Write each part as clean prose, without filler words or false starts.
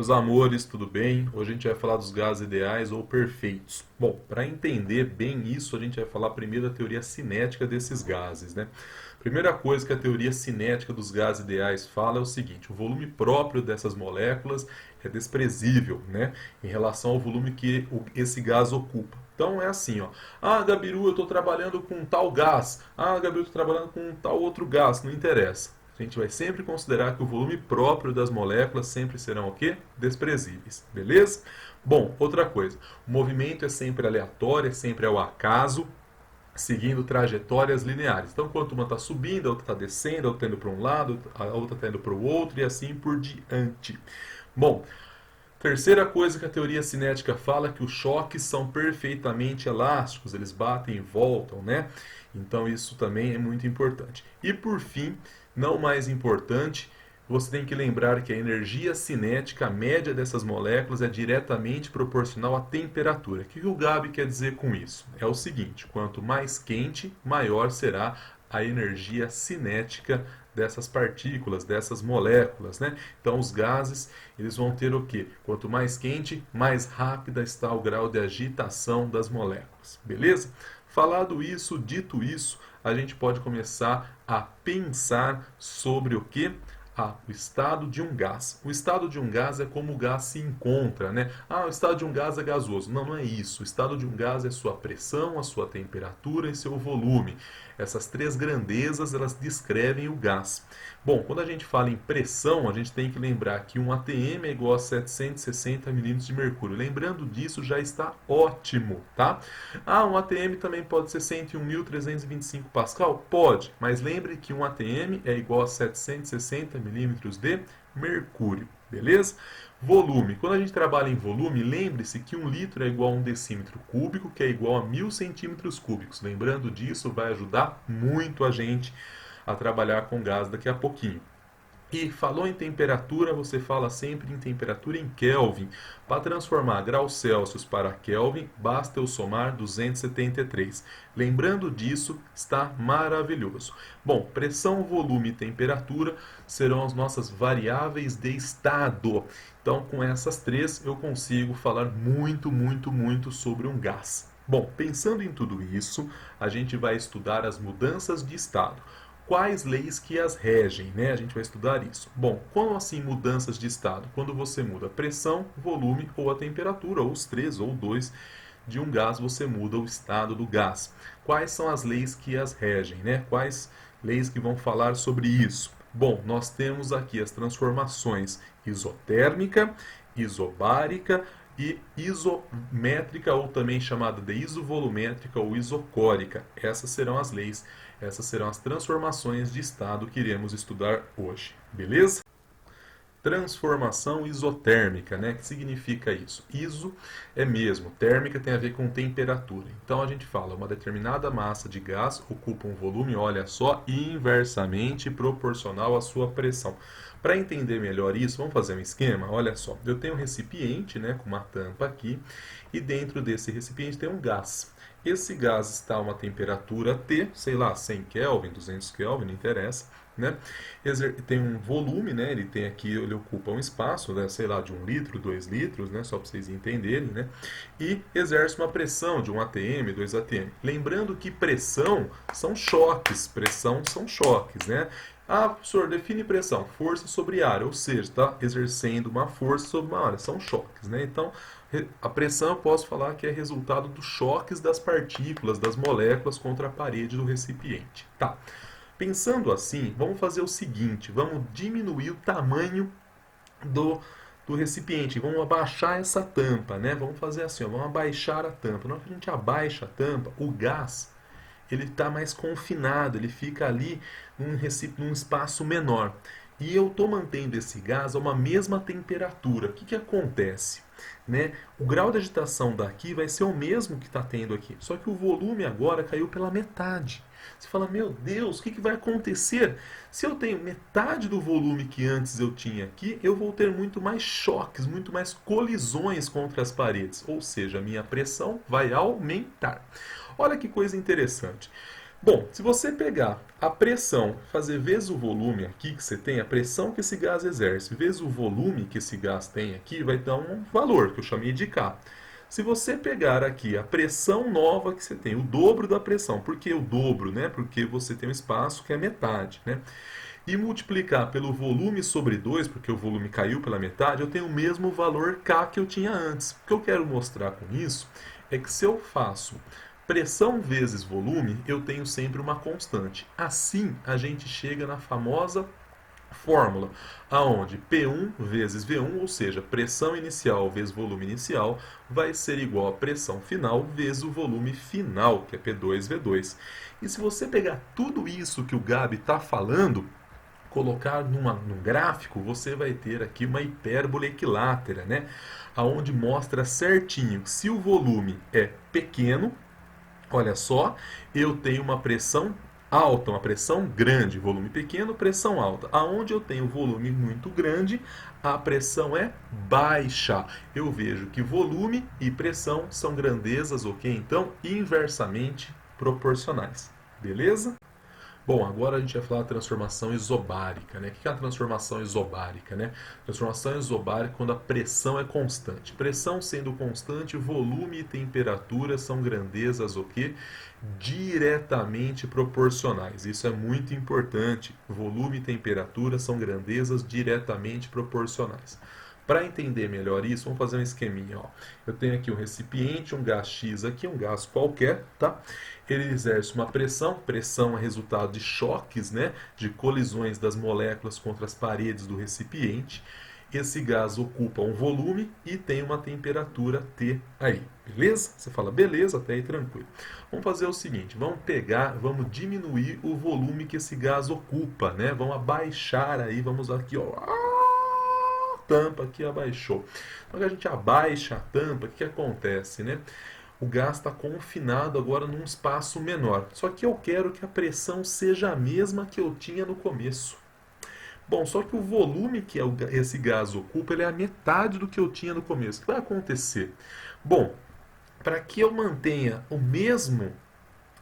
Meus amores, tudo bem? Hoje a gente vai falar dos gases ideais ou perfeitos. Bom, para entender bem isso, a gente vai falar primeiro da teoria cinética desses gases, né? Primeira coisa que a teoria cinética dos gases ideais fala é o seguinte: o volume próprio dessas moléculas é desprezível, né, em relação ao volume que esse gás ocupa. Então é assim, ó. Ah, Gabiru, eu estou trabalhando com tal gás. Ah, Gabiru, eu estou trabalhando com tal outro gás. Não interessa. A gente vai sempre considerar que o volume próprio das moléculas sempre serão o quê? Desprezíveis, beleza? Bom, outra coisa, o movimento é sempre aleatório, é sempre ao acaso, seguindo trajetórias lineares. Então, quanto uma está subindo, a outra está descendo, a outra está indo para um lado, a outra está indo para o outro e assim por diante. Bom, terceira coisa que a teoria cinética fala é que os choques são perfeitamente elásticos, eles batem e voltam, né? Então isso também é muito importante. E por fim, não mais importante, você tem que lembrar que a energia cinética média dessas moléculas é diretamente proporcional à temperatura. O que o Gabi quer dizer com isso? É o seguinte: quanto mais quente, maior será a energia cinética dessas partículas, dessas moléculas, né? Então os gases, eles vão ter o quê? Quanto mais quente, mais rápida está o grau de agitação das moléculas, beleza? Falado isso, dito isso, a gente pode começar a pensar sobre o quê? O estado de um gás. O estado de um gás é como o gás se encontra, né? Ah, o estado de um gás é gasoso. Não, não é isso. O estado de um gás é sua pressão, a sua temperatura e seu volume. Essas três grandezas, elas descrevem o gás. Bom, quando a gente fala em pressão, a gente tem que lembrar que um ATM é igual a 760 milímetros de mercúrio. Lembrando disso, já está ótimo, tá? Ah, um ATM também pode ser 101.325 Pascal? Pode, mas lembre que um ATM é igual a 760 milímetros de mercúrio, beleza? Volume. Quando a gente trabalha em volume, lembre-se que 1 litro é igual a 1 decímetro cúbico, que é igual a 1.000 centímetros cúbicos. Lembrando disso, vai ajudar muito a gente a trabalhar com gás daqui a pouquinho. E falou em temperatura, você fala sempre em temperatura em Kelvin. Para transformar graus Celsius para Kelvin, basta eu somar 273. Lembrando disso, está maravilhoso. Bom, pressão, volume e temperatura serão as nossas variáveis de estado. Então, com essas três, eu consigo falar muito sobre um gás. Bom, pensando em tudo isso, a gente vai estudar as mudanças de estado. Quais leis que as regem, né? A gente vai estudar isso. Bom, como assim mudanças de estado? Quando você muda a pressão, volume ou a temperatura, ou os três ou dois de um gás, você muda o estado do gás. Quais são as leis que as regem, né? Quais leis que vão falar sobre isso? Bom, nós temos aqui as transformações isotérmica, isobárica e isométrica, ou também chamada de isovolumétrica ou isocórica. Essas serão as leis, essas serão as transformações de estado que iremos estudar hoje, beleza? Transformação isotérmica, né? O que significa isso? Iso é mesmo, térmica tem a ver com temperatura. Então a gente fala, uma determinada massa de gás ocupa um volume, olha só, inversamente proporcional à sua pressão. Para entender melhor isso, vamos fazer um esquema? Olha só, eu tenho um recipiente, né, com uma tampa aqui, e dentro desse recipiente tem um gás. Esse gás está a uma temperatura T, sei lá, 100 Kelvin, 200 Kelvin, não interessa, né? Tem um volume, né? Ele tem aqui, ele ocupa um espaço, né? Sei lá, de 1 litro, 2 litros, né? Só para vocês entenderem, né? E exerce uma pressão de 1 atm, 2 atm. Lembrando que pressão são choques, né? Ah, professor, define pressão, força sobre área, ou seja, está exercendo uma força sobre uma área, são choques, né? Então, a pressão eu posso falar que é resultado dos choques das partículas, das moléculas contra a parede do recipiente. Tá. Pensando assim, vamos fazer o seguinte, vamos diminuir o tamanho do recipiente, vamos abaixar essa tampa, né? Vamos fazer assim, ó, vamos abaixar a tampa. Na hora que a gente abaixa a tampa, o gás ele está mais confinado, ele fica ali num espaço menor. E eu estou mantendo esse gás a uma mesma temperatura. O que acontece? Né? O grau de agitação daqui vai ser o mesmo que está tendo aqui, só que o volume agora caiu pela metade. Você fala, meu Deus, o que vai acontecer? Se eu tenho metade do volume que antes eu tinha aqui, eu vou ter muito mais choques, muito mais colisões contra as paredes, ou seja, a minha pressão vai aumentar. Olha que coisa interessante. Bom, se você pegar a pressão, fazer vezes o volume aqui que você tem, a pressão que esse gás exerce, vezes o volume que esse gás tem aqui, vai dar um valor que eu chamei de K. Se você pegar aqui a pressão nova que você tem, o dobro da pressão, por que o dobro, né? Porque você tem um espaço que é metade, né? E multiplicar pelo volume sobre 2, porque o volume caiu pela metade, eu tenho o mesmo valor K que eu tinha antes. O que eu quero mostrar com isso é que se eu faço pressão vezes volume, eu tenho sempre uma constante. Assim, a gente chega na famosa fórmula, aonde P1 vezes V1, ou seja, pressão inicial vezes volume inicial, vai ser igual a pressão final vezes o volume final, que é P2V2. E se você pegar tudo isso que o Gabi está falando, colocar num gráfico, você vai ter aqui uma hipérbole equilátera, né? Aonde mostra certinho que se o volume é pequeno, olha só, eu tenho uma pressão alta, uma pressão grande, volume pequeno, pressão alta. Aonde eu tenho volume muito grande, a pressão é baixa. Eu vejo que volume e pressão são grandezas, ok? Então, inversamente proporcionais. Beleza? Bom, agora a gente vai falar da transformação isobárica, né? O que é a transformação isobárica, né? Transformação isobárica quando a pressão é constante. Pressão sendo constante, volume e temperatura são grandezas o quê? Diretamente proporcionais. Isso é muito importante. Volume e temperatura são grandezas diretamente proporcionais. Para entender melhor isso, vamos fazer um esqueminha. Ó. Eu tenho aqui um recipiente, um gás X aqui, um gás qualquer, tá? Ele exerce uma pressão, pressão é resultado de choques, né? De colisões das moléculas contra as paredes do recipiente. Esse gás ocupa um volume e tem uma temperatura T aí, beleza? Você fala, beleza, até aí tranquilo. Vamos fazer o seguinte, vamos diminuir o volume que esse gás ocupa, né? Vamos abaixar aí, vamos aqui, ó, tampa aqui abaixou. Então, a gente abaixa a tampa, o que acontece, né? O gás está confinado agora num espaço menor. Só que eu quero que a pressão seja a mesma que eu tinha no começo. Bom, só que o volume que esse gás ocupa, ele é a metade do que eu tinha no começo. O que vai acontecer? Bom, para que eu mantenha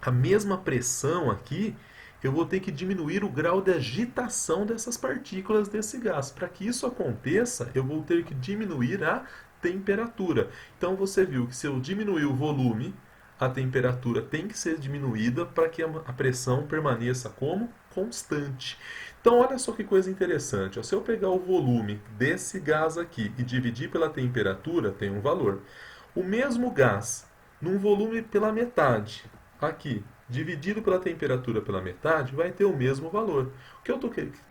a mesma pressão aqui, eu vou ter que diminuir o grau de agitação dessas partículas desse gás. Para que isso aconteça, eu vou ter que diminuir a temperatura. Então você viu que se eu diminuir o volume, a temperatura tem que ser diminuída para que a pressão permaneça como constante. Então olha só que coisa interessante. Ó, se eu pegar o volume desse gás aqui e dividir pela temperatura, tem um valor. O mesmo gás, num volume pela metade, aqui, dividido pela temperatura pela metade, vai ter o mesmo valor que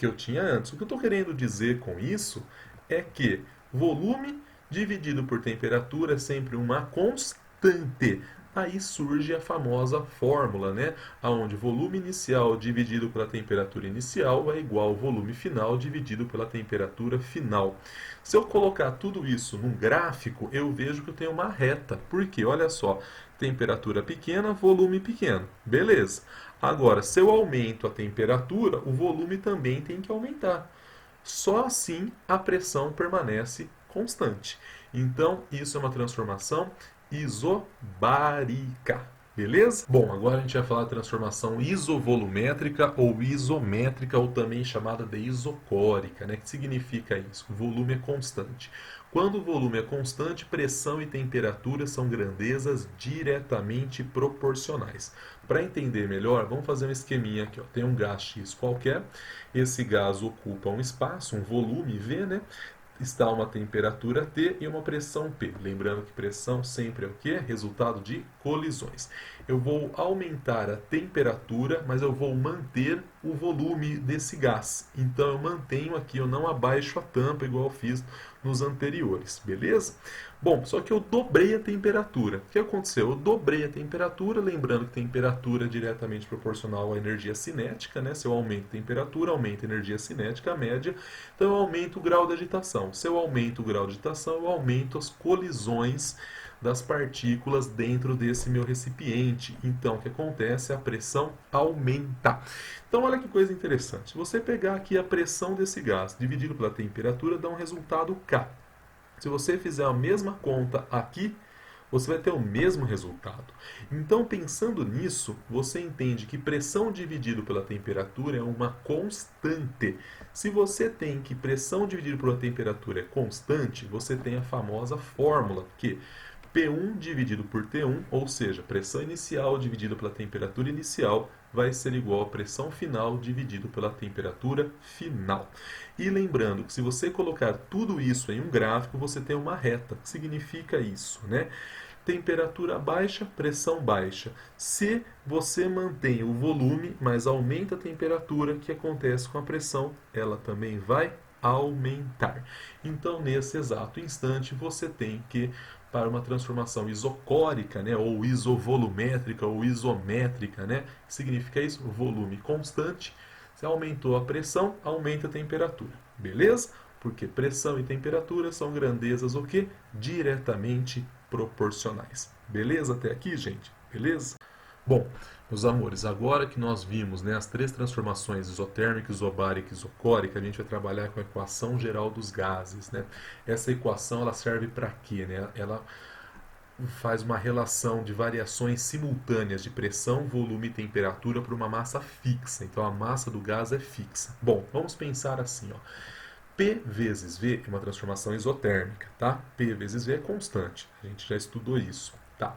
eu tinha antes. O que eu estou querendo dizer com isso é que volume dividido por temperatura é sempre uma constante. Aí surge a famosa fórmula, né? Onde volume inicial dividido pela temperatura inicial é igual ao volume final dividido pela temperatura final. Se eu colocar tudo isso num gráfico, eu vejo que eu tenho uma reta. Por quê? Olha só, temperatura pequena, volume pequeno. Beleza. Agora, se eu aumento a temperatura, o volume também tem que aumentar. Só assim a pressão permanece constante. Então, isso é uma transformação isobárica. Beleza? Bom, agora a gente vai falar da transformação isovolumétrica ou isométrica, ou também chamada de isocórica, né? O que significa isso? O volume é constante. Quando o volume é constante, pressão e temperatura são grandezas diretamente proporcionais. Para entender melhor, vamos fazer um esqueminha aqui. Ó. Tem um gás X qualquer, esse gás ocupa um espaço, um volume V, né? Está uma temperatura T e uma pressão P. Lembrando que pressão sempre é o quê? Resultado de colisões. Eu vou aumentar a temperatura, mas eu vou manter o volume desse gás. Então eu mantenho aqui, eu não abaixo a tampa igual eu fiz nos anteriores, beleza? Bom, só que eu dobrei a temperatura. O que aconteceu? Eu dobrei a temperatura, lembrando que temperatura é diretamente proporcional à energia cinética, né? Se eu aumento a temperatura, aumenta a energia cinética, a média, então eu aumento o grau de agitação. Se eu aumento o grau de agitação, eu aumento as colisões das partículas dentro desse meu recipiente. Então, o que acontece? A pressão aumenta. Então, olha que coisa interessante. Se você pegar aqui a pressão desse gás dividido pela temperatura, dá um resultado K. Se você fizer a mesma conta aqui, você vai ter o mesmo resultado. Então, pensando nisso, você entende que pressão dividido pela temperatura é uma constante. Se você tem que pressão dividido pela temperatura é constante, você tem a famosa fórmula que P1 dividido por T1, ou seja, pressão inicial dividida pela temperatura inicial, vai ser igual a pressão final dividido pela temperatura final. E lembrando que se você colocar tudo isso em um gráfico, você tem uma reta. O que significa isso, né? Temperatura baixa, pressão baixa. Se você mantém o volume, mas aumenta a temperatura, o que acontece com a pressão? Ela também vai aumentar. Então, nesse exato instante, você tem que, para uma transformação isocórica, né, ou isovolumétrica, ou isométrica, né, que significa isso? Volume constante. Se aumentou a pressão, aumenta a temperatura. Beleza? Porque pressão e temperatura são grandezas o quê? Diretamente proporcionais. Beleza até aqui, gente? Beleza? Bom, meus amores, agora que nós vimos, né, as três transformações isotérmica, isobárica e isocórica, a gente vai trabalhar com a equação geral dos gases, né? Essa equação ela serve para quê, né? Ela faz uma relação de variações simultâneas de pressão, volume e temperatura para uma massa fixa. Então a massa do gás é fixa. Bom, vamos pensar assim, ó. P vezes V é uma transformação isotérmica, tá? P vezes V é constante. A gente já estudou isso, tá?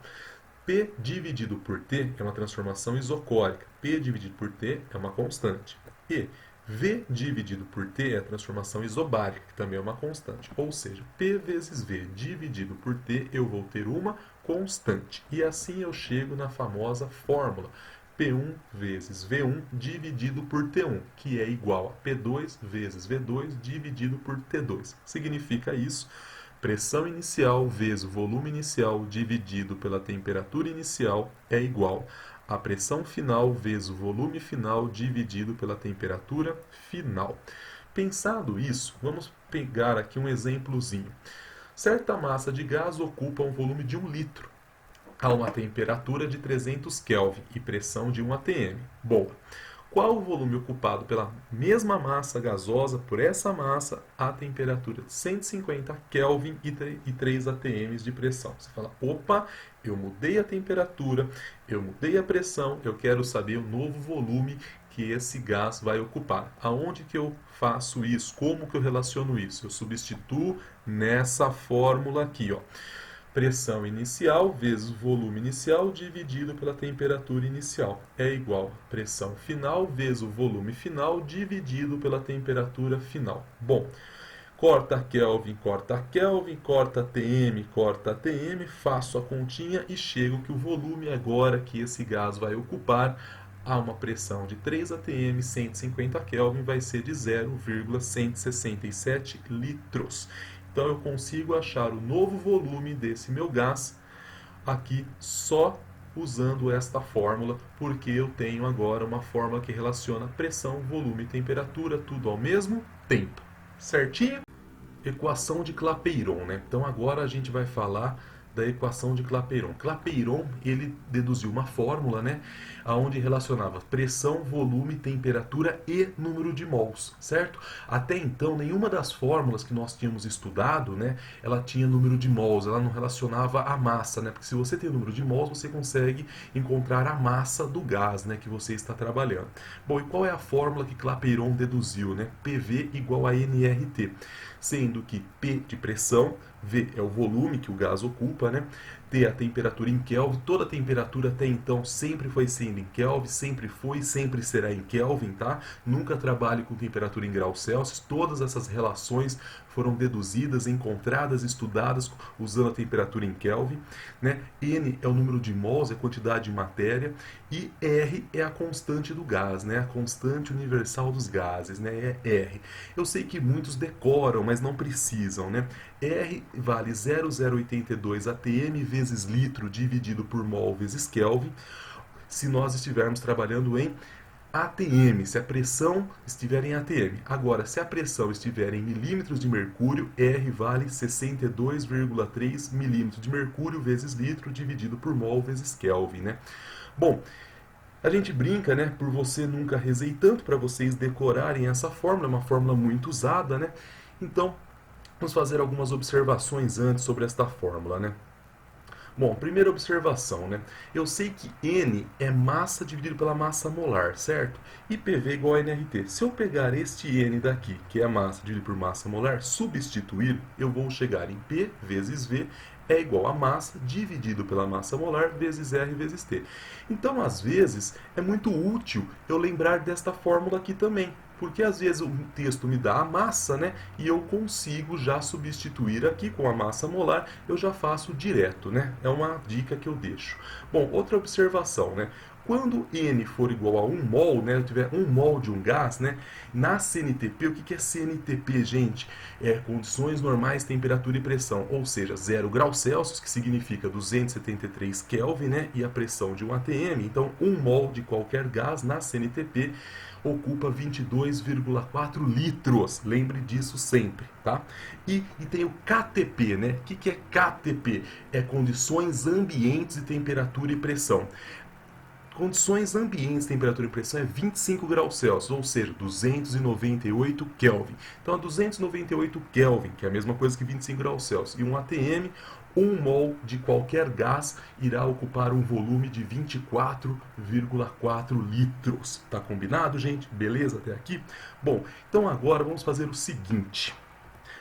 P dividido por T é uma transformação isocórica. P dividido por T é uma constante. E V dividido por T é a transformação isobárica, que também é uma constante. Ou seja, P vezes V dividido por T, eu vou ter uma constante. E assim eu chego na famosa fórmula P1 vezes V1 dividido por T1, que é igual a P2 vezes V2 dividido por T2. Significa isso: pressão inicial vezes o volume inicial dividido pela temperatura inicial é igual a pressão final vezes o volume final dividido pela temperatura final. Pensado isso, vamos pegar aqui um exemplozinho. Certa massa de gás ocupa um volume de 1 litro a uma temperatura de 300 Kelvin e pressão de 1 atm. Bom, qual o volume ocupado pela mesma massa gasosa por essa massa a temperatura de 150 Kelvin e 3 atm de pressão? Você fala, opa, eu mudei a temperatura, eu mudei a pressão, eu quero saber o novo volume que esse gás vai ocupar. Aonde que eu faço isso? Como que eu relaciono isso? Eu substituo nessa fórmula aqui, ó. Pressão inicial vezes volume inicial dividido pela temperatura inicial é igual a pressão final vezes o volume final dividido pela temperatura final. Bom, corta Kelvin, corta Kelvin, corta TM, corta TM, faço a continha e chego que o volume agora que esse gás vai ocupar a uma pressão de 3 atm, 150 Kelvin, vai ser de 0,167 litros. Então eu consigo achar o novo volume desse meu gás aqui só usando esta fórmula, porque eu tenho agora uma fórmula que relaciona pressão, volume e temperatura, tudo ao mesmo tempo. Certinho? Equação de Clapeyron, né? Então agora a gente vai falar da equação de Clapeyron. Clapeyron, ele deduziu uma fórmula, né, aonde relacionava pressão, volume, temperatura e número de mols, certo? Até então, nenhuma das fórmulas que nós tínhamos estudado, né, ela tinha número de mols, ela não relacionava a massa, né? Porque se você tem número de mols, você consegue encontrar a massa do gás, né, que você está trabalhando. Bom, e qual é a fórmula que Clapeyron deduziu, né? PV igual a nRT, sendo que P de pressão, V é o volume que o gás ocupa, né? T a temperatura em Kelvin. Toda a temperatura até então sempre foi sendo em Kelvin, sempre foi, sempre será em Kelvin, tá? Nunca trabalhe com temperatura em graus Celsius. Todas essas relações foram deduzidas, encontradas, estudadas usando a temperatura em Kelvin, né? N é o número de mols, é a quantidade de matéria, e R é a constante do gás, né? A constante universal dos gases, né? É R. Eu sei que muitos decoram, mas não precisam, né? R vale 0,082 atm vezes litro dividido por mol vezes Kelvin, se nós estivermos trabalhando em ATM, se a pressão estiver em ATM. Agora, se a pressão estiver em milímetros de mercúrio, R vale 62,3 milímetros de mercúrio vezes litro dividido por mol vezes Kelvin, né? Bom, a gente brinca, né, por você nunca rezei tanto para vocês decorarem essa fórmula, é uma fórmula muito usada, né? Então, vamos fazer algumas observações antes sobre esta fórmula, né? Bom, primeira observação, né? Eu sei que N é massa dividido pela massa molar, certo? E PV igual a nRT. Se eu pegar este N daqui, que é a massa dividido por massa molar, substituir, eu vou chegar em P vezes V é igual a massa dividido pela massa molar vezes R vezes T. Então, às vezes, é muito útil eu lembrar desta fórmula aqui também. Porque às vezes o texto me dá a massa, né? E eu consigo já substituir aqui com a massa molar, eu já faço direto, né? É uma dica que eu deixo. Bom, outra observação, né? Quando N for igual a 1 mol, né, eu tiver 1 mol de um gás, né, na CNTP, o que é CNTP, gente? É condições normais, temperatura e pressão, ou seja, 0 graus Celsius, que significa 273 Kelvin, né, e a pressão de um atm. Então, 1 mol de qualquer gás na CNTP ocupa 22,4 litros. Lembre disso sempre, tá? E tem o KTP, né? O que é KTP? É condições ambientes de temperatura e pressão. Condições ambientes, temperatura e pressão é 25 graus Celsius, ou seja, 298 Kelvin. Então, a 298 Kelvin, que é a mesma coisa que 25 graus Celsius, e um atm, 1 mol de qualquer gás irá ocupar um volume de 24,4 litros. Tá combinado, gente? Beleza até aqui? Bom, então agora vamos fazer o seguinte.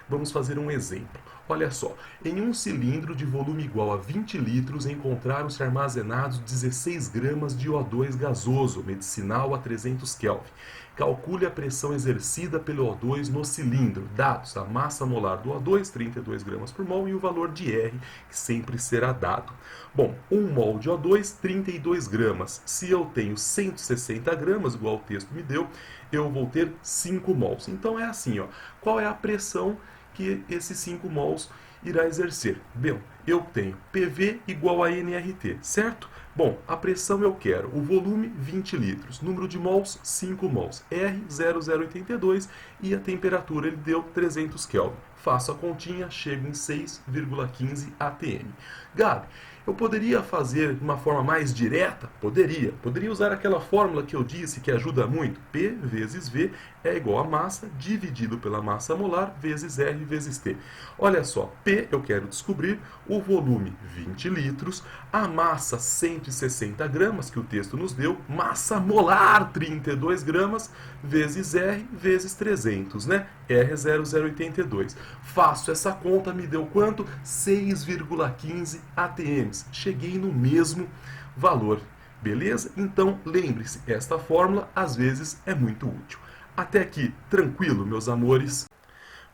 Vamos fazer um exemplo. Olha só, em um cilindro de volume igual a 20 litros encontraram-se armazenados 16 gramas de O2 gasoso, medicinal a 300 Kelvin. Calcule a pressão exercida pelo O2 no cilindro, dados a massa molar do O2, 32 gramas por mol, e o valor de R, que sempre será dado. Bom, 1 mol de O2, 32 gramas. Se eu tenho 160 gramas, igual o texto me deu, eu vou ter 5 mols. Então é assim, ó, qual é a pressão que esses 5 mols irá exercer? Bem, eu tenho PV igual a nRT, certo? Bom, a pressão eu quero, o volume 20 litros, número de mols 5 mols, R 0,082 e a temperatura ele deu 300 Kelvin. Faço a continha, chego em 6,15 atm. Gabi, eu poderia fazer de uma forma mais direta? Poderia. Poderia usar aquela fórmula que eu disse que ajuda muito. P vezes V é igual a massa dividido pela massa molar vezes R vezes T. Olha só, P eu quero descobrir, o volume 20 litros, a massa 160 gramas que o texto nos deu, massa molar 32 gramas vezes R vezes 300, né? R 0,082. Faço essa conta, me deu quanto? 6,15 atms. Cheguei no mesmo valor, beleza? Então, lembre-se, esta fórmula às vezes é muito útil. Até aqui, tranquilo, meus amores?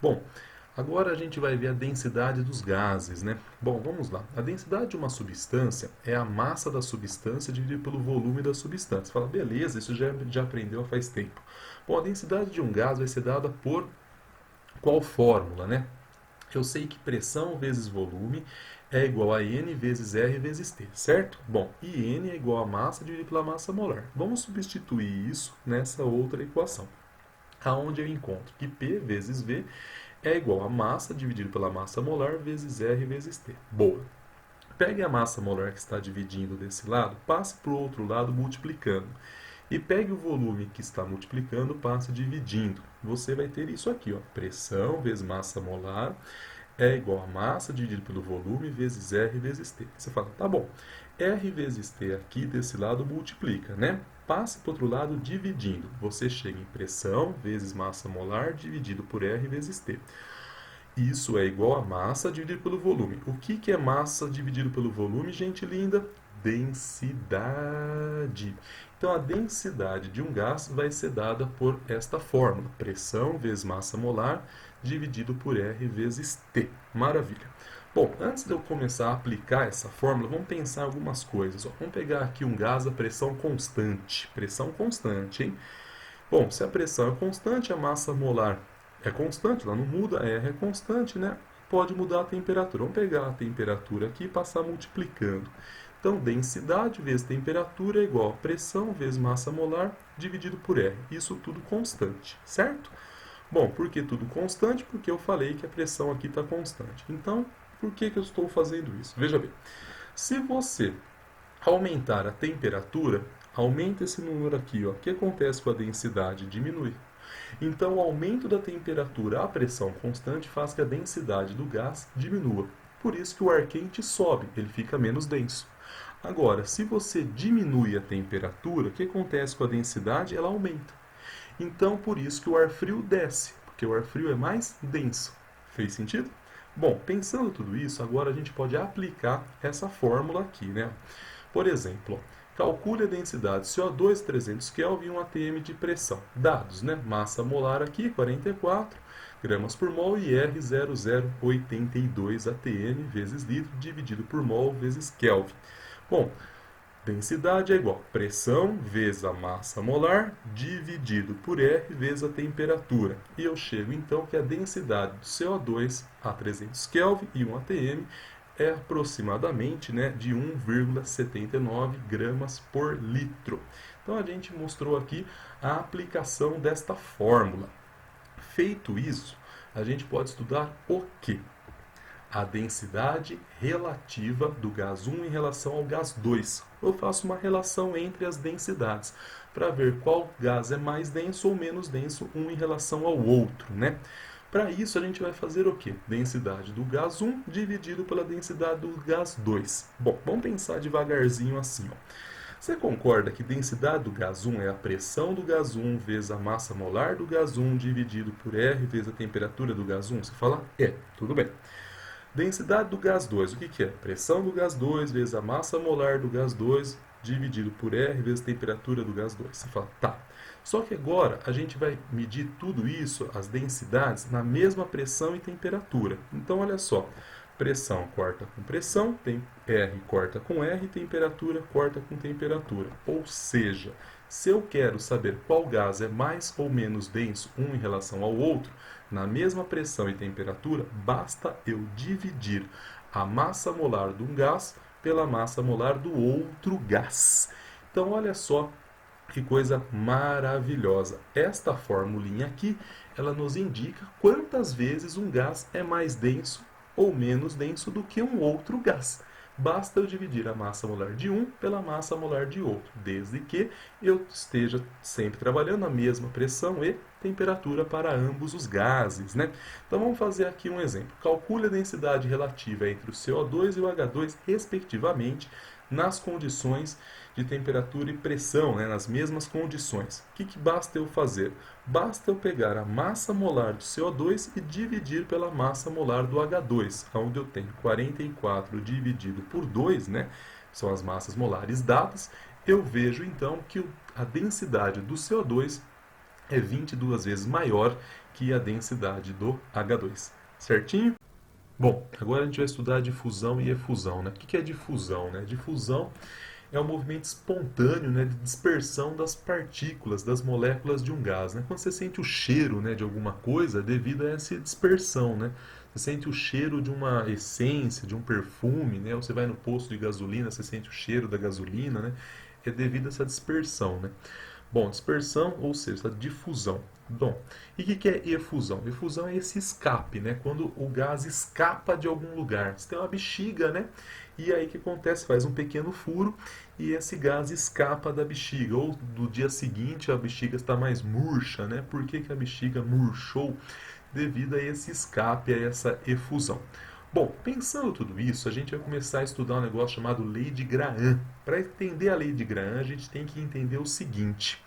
Bom, agora a gente vai ver a densidade dos gases, né? Bom, vamos lá. A densidade de uma substância é a massa da substância dividida pelo volume da substância. Você fala, beleza, isso já aprendeu faz tempo. Bom, a densidade de um gás vai ser dada por qual fórmula, né? Eu sei que pressão vezes volume é igual a N vezes R vezes T, certo? Bom, e N é igual a massa dividido pela massa molar. Vamos substituir isso nessa outra equação, aonde eu encontro que P vezes V é igual a massa dividido pela massa molar vezes R vezes T. Boa. Pegue a massa molar que está dividindo desse lado, passe para o outro lado multiplicando. E pegue o volume que está multiplicando, passe dividindo. Você vai ter isso aqui, ó, pressão vezes massa molar é igual a massa dividido pelo volume vezes R vezes T. Você fala, tá bom, R vezes T aqui desse lado multiplica, né? Passe para o outro lado dividindo. Você chega em pressão vezes massa molar dividido por R vezes T. Isso é igual a massa dividido pelo volume. O que é massa dividido pelo volume, gente linda? Densidade. Então, a densidade de um gás vai ser dada por esta fórmula. Pressão vezes massa molar dividido por R vezes T. Maravilha. Bom, antes de eu começar a aplicar essa fórmula, vamos pensar algumas coisas. Ó, vamos pegar aqui um gás a pressão constante. Pressão constante, hein? Bom, se a pressão é constante, a massa molar é constante, ela não muda, a R é constante, né? Pode mudar a temperatura. Vamos pegar a temperatura aqui e passar multiplicando. Então, densidade vezes temperatura é igual a pressão vezes massa molar dividido por R. Isso tudo constante, certo? Bom, por que tudo constante? Porque eu falei que a pressão aqui está constante. Então, por que eu estou fazendo isso? Veja bem, se você aumentar a temperatura, aumenta esse número aqui, ó. O que acontece com a densidade? Diminui. Então, o aumento da temperatura à pressão constante faz que a densidade do gás diminua. Por isso que o ar quente sobe, ele fica menos denso. Agora, se você diminui a temperatura, o que acontece com a densidade? Ela aumenta. Então, por isso que o ar frio desce, porque o ar frio é mais denso. Fez sentido? Bom, pensando tudo isso, agora a gente pode aplicar essa fórmula aqui, né? Por exemplo, calcule a densidade CO2 300 Kelvin e 1 atm de pressão. Dados, né? Massa molar aqui, 44 gramas por mol e R 0,082 atm vezes litro dividido por mol vezes Kelvin. Bom, densidade é igual a pressão vezes a massa molar dividido por R vezes a temperatura. E eu chego então que a densidade do CO2 a 300 Kelvin e 1 atm é aproximadamente, né, de 1,79 gramas por litro. Então a gente mostrou aqui a aplicação desta fórmula. Feito isso, a gente pode estudar o quê? A densidade relativa do gás 1 em relação ao gás 2. Eu faço uma relação entre as densidades para ver qual gás é mais denso ou menos denso um em relação ao outro, né? Para isso a gente vai fazer o quê? Densidade do gás 1 dividido pela densidade do gás 2. Bom, vamos pensar devagarzinho assim, ó. Você concorda que densidade do gás 1 é a pressão do gás 1 vezes a massa molar do gás 1 dividido por R vezes a temperatura do gás 1? Você fala, tudo bem. Densidade do gás 2, o que é? Pressão do gás 2 vezes a massa molar do gás 2 dividido por R vezes a temperatura do gás 2. Você fala, tá. Só que agora a gente vai medir tudo isso, as densidades, na mesma pressão e temperatura. Então, olha só. Pressão corta com pressão, R corta com R, temperatura corta com temperatura. Ou seja, se eu quero saber qual gás é mais ou menos denso um em relação ao outro, na mesma pressão e temperatura, basta eu dividir a massa molar de um gás pela massa molar do outro gás. Então, olha só que coisa maravilhosa. Esta formulinha aqui, ela nos indica quantas vezes um gás é mais denso ou menos denso do que um outro gás. Basta eu dividir a massa molar de um pela massa molar de outro, desde que eu esteja sempre trabalhando a mesma pressão e temperatura para ambos os gases, né? Então vamos fazer aqui um exemplo. Calcule a densidade relativa entre o CO2 e o H2, respectivamente, nas condições de temperatura e pressão, né, nas mesmas condições. O que basta eu fazer? Basta eu pegar a massa molar do CO2 e dividir pela massa molar do H2, onde eu tenho 44 dividido por 2, né, são as massas molares dadas, eu vejo então que a densidade do CO2 é 22 vezes maior que a densidade do H2. Certinho? Bom, agora a gente vai estudar difusão e efusão, né? O que é difusão, né? Difusão é um movimento espontâneo, né, de dispersão das partículas, das moléculas de um gás, né? Quando você sente o cheiro, né, de alguma coisa, devido a essa dispersão, né? Você sente o cheiro de uma essência, de um perfume, né? Ou você vai no posto de gasolina, você sente o cheiro da gasolina, né? É devido a essa dispersão, né? Bom, dispersão, ou seja, essa difusão. Bom, e o que é efusão? Efusão é esse escape, né? Quando o gás escapa de algum lugar. Você tem uma bexiga, né? E aí o que acontece? Faz um pequeno furo e esse gás escapa da bexiga. Ou do dia seguinte a bexiga está mais murcha, né? Por que a bexiga murchou? Devido a esse escape, a essa efusão. Bom, pensando tudo isso, a gente vai começar a estudar um negócio chamado Lei de Graham. Para entender a Lei de Graham, a gente tem que entender o seguinte,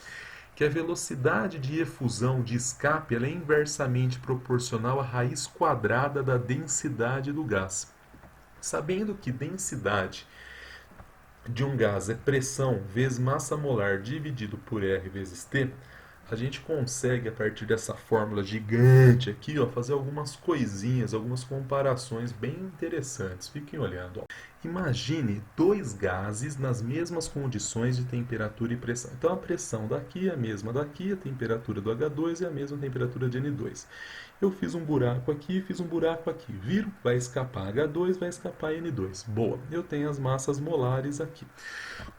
que a velocidade de efusão de escape ela é inversamente proporcional à raiz quadrada da densidade do gás. Sabendo que densidade de um gás é pressão vezes massa molar dividido por R vezes T, a gente consegue, a partir dessa fórmula gigante aqui, ó, fazer algumas coisinhas, algumas comparações bem interessantes. Fiquem olhando. Ó. Imagine dois gases nas mesmas condições de temperatura e pressão. Então a pressão daqui é a mesma daqui, a temperatura do H2 é a mesma temperatura de N2. Eu fiz um buraco aqui, fiz um buraco aqui. Viram? Vai escapar H2, vai escapar N2. Boa, eu tenho as massas molares aqui.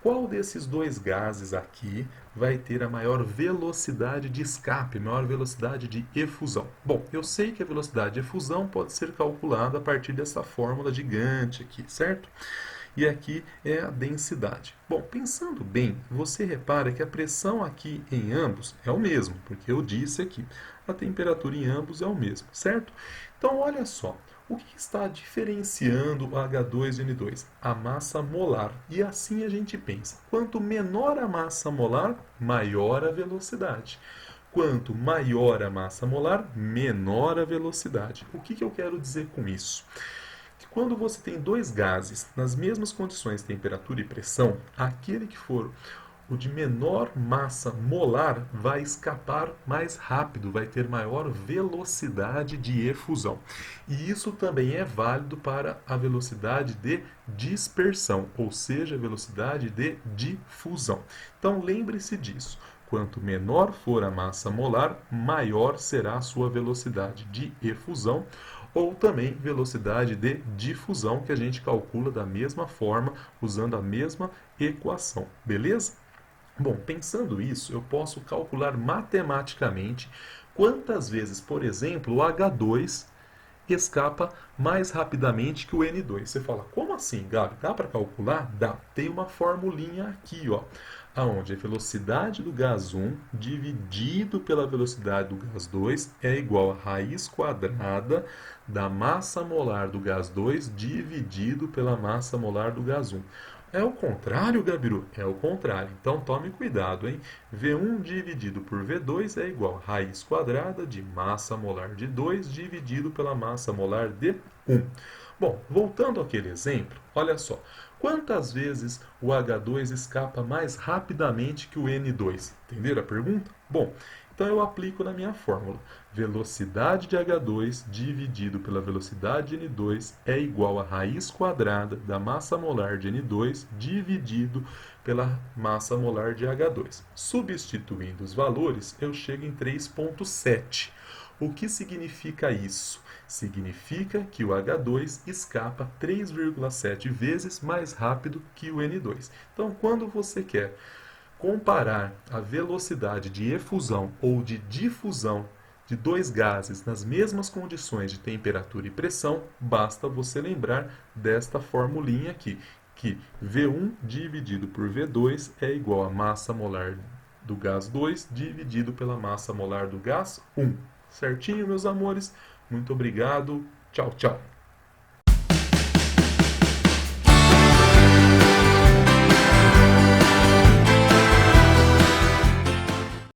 Qual desses dois gases aqui vai ter a maior velocidade de escape, maior velocidade de efusão? Bom, eu sei que a velocidade de efusão pode ser calculada a partir dessa fórmula gigante aqui, certo? E aqui é a densidade. Bom, pensando bem, você repara que a pressão aqui em ambos é o mesmo, porque eu disse aqui, a temperatura em ambos é o mesmo, certo? Então, olha só, O que está diferenciando o H2 e o N2? A massa molar. E assim a gente pensa: quanto menor a massa molar, maior a velocidade. Quanto maior a massa molar, menor a velocidade. O que eu quero dizer com isso? Que quando você tem dois gases nas mesmas condições de temperatura e pressão, aquele que for o de menor massa molar vai escapar mais rápido, vai ter maior velocidade de efusão. E isso também é válido para a velocidade de dispersão, ou seja, a velocidade de difusão. Então lembre-se disso. Quanto menor for a massa molar, maior será a sua velocidade de efusão ou também velocidade de difusão, que a gente calcula da mesma forma, usando a mesma equação. Beleza? Bom, pensando isso, eu posso calcular matematicamente quantas vezes, por exemplo, o H2 escapa mais rapidamente que o N2. Você fala, como assim, Gabi? Dá para calcular? Dá. Tem uma formulinha aqui, ó, aonde a velocidade do gás 1 dividido pela velocidade do gás 2 é igual a raiz quadrada da massa molar do gás 2 dividido pela massa molar do gás 1. É o contrário, Gabiru? É o contrário. Então tome cuidado, hein? V1 dividido por V2 é igual a raiz quadrada de massa molar de 2 dividido pela massa molar de 1. Bom, voltando àquele exemplo, olha só. Quantas vezes o H2 escapa mais rapidamente que o N2? Entenderam a pergunta? Bom, então eu aplico na minha fórmula. Velocidade de H2 dividido pela velocidade de N2 é igual a raiz quadrada da massa molar de N2 dividido pela massa molar de H2. Substituindo os valores, eu chego em 3,7. O que significa isso? Significa que o H2 escapa 3,7 vezes mais rápido que o N2. Então, quando você quer comparar a velocidade de efusão ou de difusão de dois gases nas mesmas condições de temperatura e pressão, basta você lembrar desta formulinha aqui, que V1 dividido por V2 é igual a massa molar do gás 2 dividido pela massa molar do gás 1. Certinho, meus amores? Muito obrigado. Tchau, tchau.